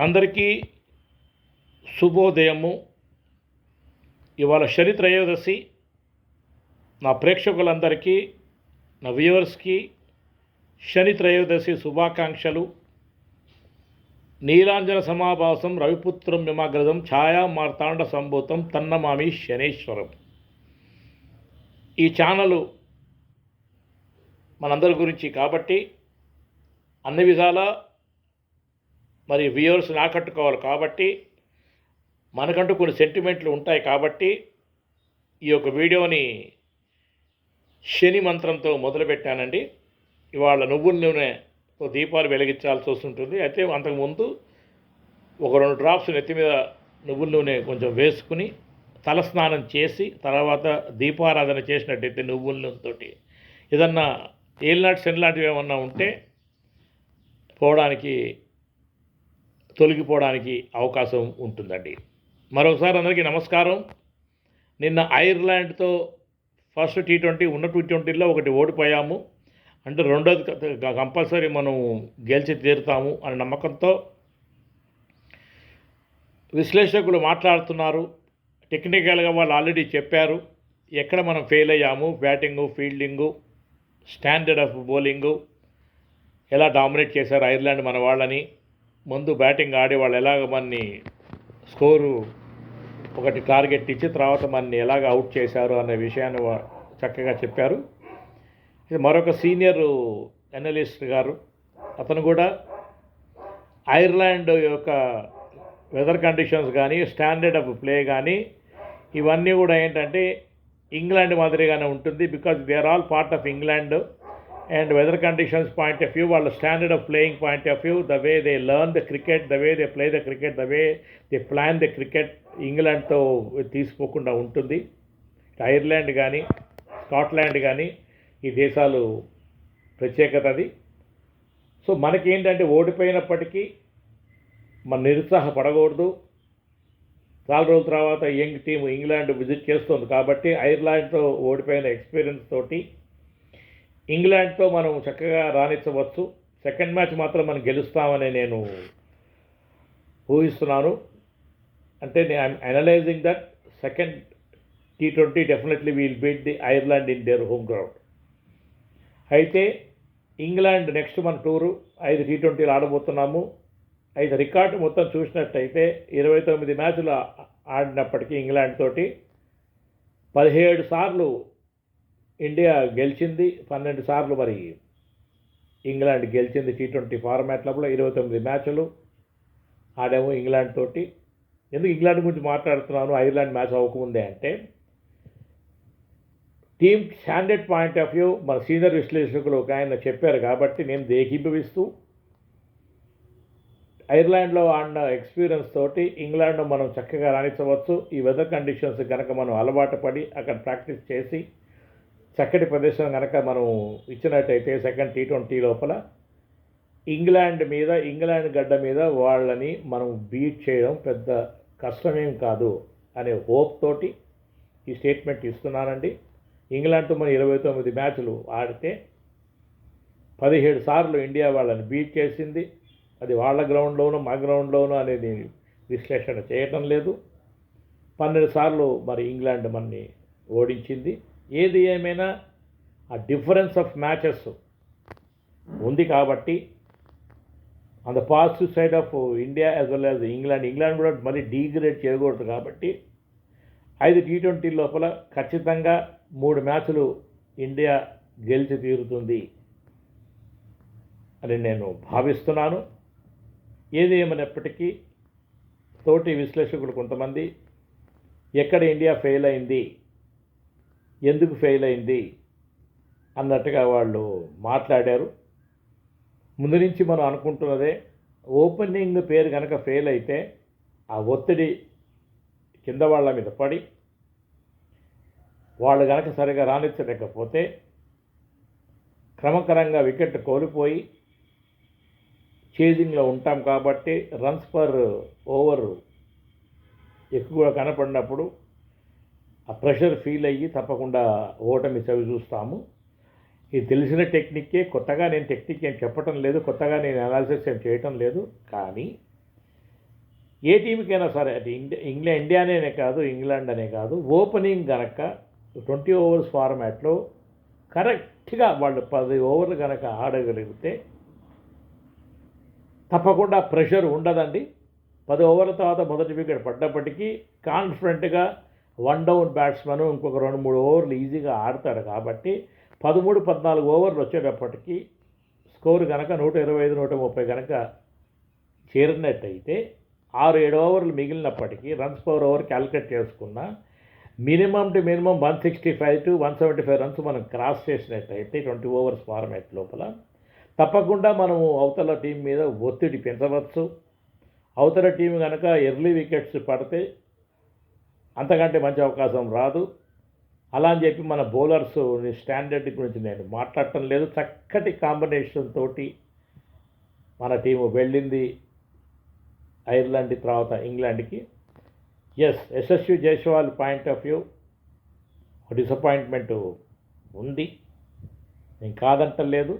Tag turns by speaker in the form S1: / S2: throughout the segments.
S1: అందరికీ శుభోదయము. ఇవాళ శని త్రయోదశి. నా ప్రేక్షకులందరికీ, నా వ్యూవర్స్కి శని త్రయోదశి శుభాకాంక్షలు. నీలాంజన సమాభాసం రవిపుత్రం మిమాగ్రదం ఛాయా మార్తాండ సంభూతం తన్నమామి శనేశ్వరం. ఈ ఛానలు మనందరి గురించి కాబట్టి అన్ని విధాల మరి వ్యూవర్స్ని ఆకట్టుకోవాలి కాబట్టి మనకంటూ కొన్ని సెంటిమెంట్లు ఉంటాయి కాబట్టి ఈ యొక్క వీడియోని శని మంత్రంతో మొదలుపెట్టానండి. ఇవాళ నువ్వుల నూనెతో దీపాలు వెలిగించాల్సి వస్తుంటుంది. అయితే అంతకుముందు ఒక 2 డ్రాప్స్ నెత్తి మీద నువ్వుల నూనె కొంచెం వేసుకుని తలస్నానం చేసి తర్వాత దీపారాధన చేసినట్టయితే నువ్వుల నూనెతోటి ఏదన్నా ఏలినాటి శని లాంటివి ఏమన్నా ఉంటే తొలగిపోవడానికి అవకాశం ఉంటుందండి. మరోసారి అందరికీ నమస్కారం. నిన్న ఐర్లాండ్తో ఫస్ట్ T20 ఉన్న T20లో ఒకటి ఓడిపోయాము. అంటే రెండోది కంపల్సరీ మనం గెలిచి తీరుతాము అనే నమ్మకంతో విశ్లేషకులు మాట్లాడుతున్నారు. టెక్నికల్గా వాళ్ళు ఆల్రెడీ చెప్పారు ఎక్కడ మనం ఫెయిల్ అయ్యాము. Batting, fielding, standard of bowling ఎలా డామినేట్ చేశారు ఐర్లాండ్ మన వాళ్ళని. ముందు బ్యాటింగ్ ఆడి వాళ్ళు ఎలాగ మనని స్కోరు ఒకటి టార్గెట్ ఇచ్చి తర్వాత మనని ఎలాగ అవుట్ చేశారు అనే విషయాన్ని చక్కగా చెప్పారు. ఇది మరొక సీనియర్ అనలిస్ట్ గారు, అతను కూడా ఐర్లాండ్ యొక్క వెదర్ కండిషన్స్ కానీ స్టాండర్డ్ ఆఫ్ ప్లే కానీ ఇవన్నీ కూడా ఏంటంటే ఇంగ్లాండ్ మాదిరిగానే ఉంటుంది. Because they are all part of England and weather conditions point of view, వాళ్ళ standard of playing point of view, the way they learn the cricket, the way they play the cricket, the way they plan the cricket ఇంగ్లాండ్తో తీసుకోకుండా ఉంటుంది. Ireland కానీ Scotland కానీ ఈ దేశాలు ప్రత్యేకత అది. సో మనకేంటంటే ఓడిపోయినప్పటికీ మన నిరుత్సాహపడకూడదు. చాలా రోజుల తర్వాత యంగ్ టీం ఇంగ్లాండ్ విజిట్ చేస్తుంది కాబట్టి ఐర్లాండ్తో ఓడిపోయిన ఎక్స్పీరియన్స్ తోటి ఇంగ్లాండ్తో మనం చక్కగా రాణించవచ్చు. సెకండ్ మ్యాచ్ మాత్రం మనం గెలుస్తామని నేను ఊహిస్తున్నాను. అంటే I'm analysing that second T20 definitely will beat the Ireland in there home ground. అయితే ఇంగ్లాండ్ నెక్స్ట్ మన టూరు 5 T20లు ఆడబోతున్నాము. అయితే రికార్డు మొత్తం చూసినట్టయితే 29 మ్యాచ్లు ఆడినప్పటికీ ఇంగ్లాండ్ తోటి 17 సార్లు ఇండియా గెలిచింది, 12 సార్లు మరి ఇంగ్లాండ్ గెలిచింది. T20 ఫార్మాట్లో 29 మ్యాచ్లు ఆడాము ఇంగ్లాండ్ తోటి. ఎందుకు ఇంగ్లాండ్ గురించి మాట్లాడుతున్నాను ఐర్లాండ్ మ్యాచ్ అవ్వకముందే అంటే team standard point of view మన సీనియర్ విశ్లేషకులు ఒక ఆయన చెప్పారు కాబట్టి నేను ఏకీభవిస్తూ ఐర్లాండ్లో ఆడిన ఎక్స్పీరియన్స్ తోటి ఇంగ్లాండ్లో మనం చక్కగా రాణించవచ్చు. ఈ వెదర్ కండిషన్స్ కనుక మనం అలవాటు పడి అక్కడ ప్రాక్టీస్ చేసి చక్కటి ప్రదేశం కనుక మనం ఇచ్చినట్టయితే సెకండ్ T20 లోపల ఇంగ్లాండ్ గడ్డ మీద వాళ్ళని మనం బీట్ చేయడం పెద్ద కష్టమేం కాదు అనే హోప్ తోటి ఈ స్టేట్మెంట్ ఇస్తున్నానండి. ఇంగ్లాండ్తో మనం 29 మ్యాచ్లు ఆడితే 17 సార్లు ఇండియా వాళ్ళని బీట్ చేసింది. అది వాళ్ళ గ్రౌండ్లోనూ మా గ్రౌండ్లోనూ అనేది విశ్లేషణ చేయటం లేదు. 12 సార్లు మరి ఇంగ్లాండ్ మనని ఓడించింది. ఏది ఏమైనా ఆ డిఫరెన్స్ ఆఫ్ మ్యాచెస్ ఉంది కాబట్టి on the positive side of India as well as England కూడా మళ్ళీ డీగ్రేడ్ చేయకూడదు కాబట్టి 5 T20 లోపల ఖచ్చితంగా 3 మ్యాచ్లు ఇండియా గెలిచి తీరుతుంది అని నేను భావిస్తున్నాను. ఏది ఏమైనప్పటికీ తోటి విశ్లేషకులు కొంతమంది ఎక్కడ ఇండియా ఫెయిల్ అయింది, ఎందుకు ఫెయిల్ అయింది అన్నట్టుగా వాళ్ళు మాట్లాడారు. ముందు నుంచి మనం అనుకుంటున్నదే ఓపెనింగ్ పేరు కనుక ఫెయిల్ అయితే ఆ ఒత్తిడి కింద వాళ్ళ మీద పడి వాళ్ళు కనుక సరిగా రాణించలేకపోతే క్రమక్రమంగా వికెట్ కోల్పోయి చేజింగ్లో ఉంటాం కాబట్టి రన్స్ పర్ ఓవర్ ఎక్కువగా కనపడినప్పుడు ఆ ప్రెషర్ ఫీల్ అయ్యి తప్పకుండా ఓటమి చవి చూస్తాము. ఇది తెలిసిన టెక్నిక్కే, కొత్తగా నేను టెక్నిక్ ఏం చెప్పటం లేదు, కొత్తగా నేను అనాలిసిస్ ఏం చేయటం లేదు. కానీ ఏ టీంకైనా సరే అది ఇండియానే కాదు, ఇంగ్లాండ్ అనే కాదు, ఓపెనింగ్ కనుక 20 ఓవర్స్ ఫార్మాట్లో కరెక్ట్గా వాళ్ళు 10 ఓవర్లు కనుక ఆడగలిగితే తప్పకుండా ప్రెషర్ ఉండదండి. 10 ఓవర్ల తర్వాత మొదటి వికెట్ పడ్డప్పటికీ కాన్ఫిడెంట్గా వన్ డౌన్ బ్యాట్స్మెన్ ఇంకొక 2-3 ఓవర్లు ఈజీగా ఆడతాడు. కాబట్టి 13-14 ఓవర్లు వచ్చేటప్పటికి స్కోర్ కనుక 125-130 కనుక చేరినట్టయితే 6-7 ఓవర్లు మిగిలినప్పటికీ రన్స్ పర్ ఓవర్ క్యాలిక్యులేట్ చేసుకున్న మినిమం 165-175 రన్స్ మనం క్రాస్ చేసినట్టయితే 20 ఓవర్స్ ఫార్మాట్ లోపల తప్పకుండా మనము అవతల టీం మీద ఒత్తిడి పెంచవచ్చు. అవతల టీం కనుక ఎర్లీ వికెట్స్ పడితే అంతకంటే మంచి అవకాశం రాదు. అలా అని చెప్పి మన బౌలర్స్ స్టాండర్డ్ గురించి నేను మాట్లాడటం లేదు. చక్కటి కాంబినేషన్ తోటి మన టీము వెళ్ళింది ఐర్లాండ్ తర్వాత ఇంగ్లాండ్కి. Yashasvi Jaiswal point of view disappointment ఉంది, నేను కాదంటలేదు,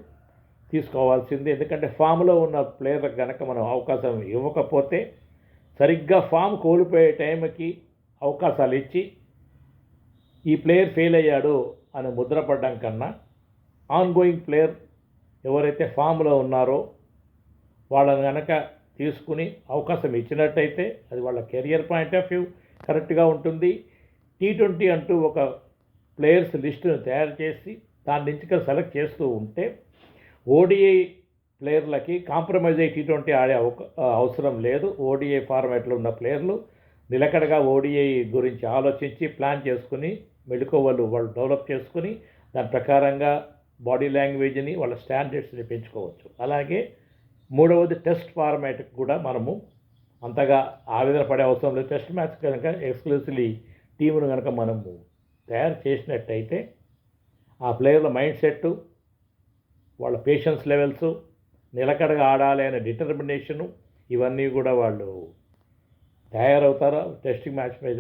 S1: తీసుకోవాల్సింది. ఎందుకంటే ఫామ్లో ఉన్న ప్లేయర్లకు కనుక మనం అవకాశం ఇవ్వకపోతే సరిగ్గా ఫామ్ కోల్పోయే టైంకి అవకాశాలు ఇచ్చి ఈ ప్లేయర్ ఫెయిల్ అయ్యాడు అని ముద్రపడడం కన్నా ఆన్గోయింగ్ ప్లేయర్ ఎవరైతే ఫామ్లో ఉన్నారో వాళ్ళని కనుక తీసుకుని అవకాశం ఇచ్చినట్టయితే అది వాళ్ళ కెరియర్ పాయింట్ ఆఫ్ వ్యూ కరెక్ట్గా ఉంటుంది. T20 అంటూ ఒక ప్లేయర్స్ లిస్టును తయారు చేసి దాని నుంచి సెలెక్ట్ చేస్తూ ఉంటే ఓడిఐ ప్లేయర్లకి కాంప్రమైజ్ అయ్యి T20 ఆడే అవసరం లేదు. ఓడిఐ ఫార్మాట్లో ఉన్న ప్లేయర్లు నిలకడగా ఓడిఐ గురించి ఆలోచించి ప్లాన్ చేసుకుని మెళుకువలు వాళ్ళు డెవలప్ చేసుకుని దాని ప్రకారంగా బాడీ లాంగ్వేజ్ని వాళ్ళ స్టాండర్డ్స్ని పెంచుకోవచ్చు. అలాగే మూడవది టెస్ట్ ఫార్మాట్కి కూడా మనము అంతగా ఆవేదన పడే అవసరం లేదు. టెస్ట్ మ్యాచ్ కనుక ఎక్స్క్లూసివ్లీ టీమును కనుక మనము తయారు చేసినట్టయితే ఆ ప్లేయర్ల మైండ్ సెట్, వాళ్ళ పేషెన్స్ లెవెల్స్, నిలకడగా ఆడాలి అనే డిటర్మినేషను ఇవన్నీ కూడా వాళ్ళు తయారవుతారు టెస్టింగ్ మ్యాచ్ మీద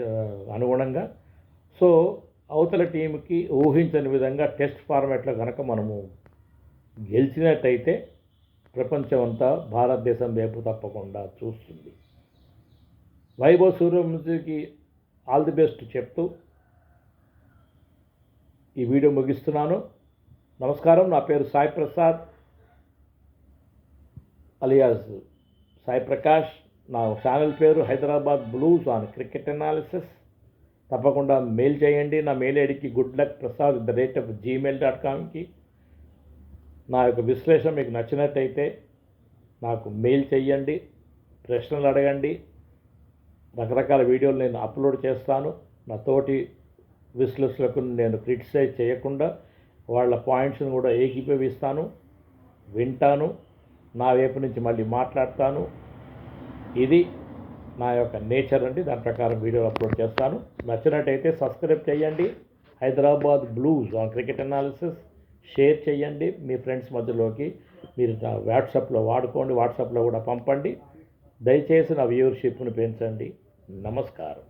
S1: అనుగుణంగా. సో అవతల టీంకి ఊహించని విధంగా టెస్ట్ ఫార్మాట్లో కనుక మనము గెలిచినట్టయితే ప్రపంచం అంతా భారతదేశం వైపు తప్పకుండా చూస్తుంది. వైభవ్ సూర్యవంశీకి ఆల్ ది బెస్ట్ చెప్తూ ఈ వీడియో ముగిస్తున్నాను. నమస్కారం. నా పేరు సాయి ప్రసాద్ అలియాస్ సాయి ప్రకాష్. నా ఛానల్ పేరు Hyderabad blues on cricket analysis. తప్పకుండా మెయిల్ చేయండి. నా మెయిల్ ఐడికి goodluckprasad@gmail.comకి. నా యొక్క విశ్లేషణ మీకు నచ్చినట్టయితే నాకు మెయిల్ చేయండి, ప్రశ్నలు అడగండి. రకరకాల వీడియోలు నేను అప్లోడ్ చేస్తాను. నా తోటి విశ్లేషకులకు నేను క్రిటిసైజ్ చేయకుండా వాళ్ళ పాయింట్స్ని కూడా ఏకీభవిస్తాను, వింటాను, నా వైపు నుంచి మళ్ళీ మాట్లాడతాను. ఇది నా యొక్క నేచర్ అండి. దాని ప్రకారం వీడియోలు అప్లోడ్ చేస్తాను. నచ్చినట్టయితే సబ్స్క్రైబ్ చేయండి. Hyderabad blues on cricket analysis share చేయండి మీ ఫ్రెండ్స్ మధ్యలోకి. మీరు నా వాట్సాప్లో వాడుకోండి, వాట్సాప్లో కూడా పంపండి. దయచేసి నా వ్యూవర్షిప్ను పెంచండి. నమస్కారం.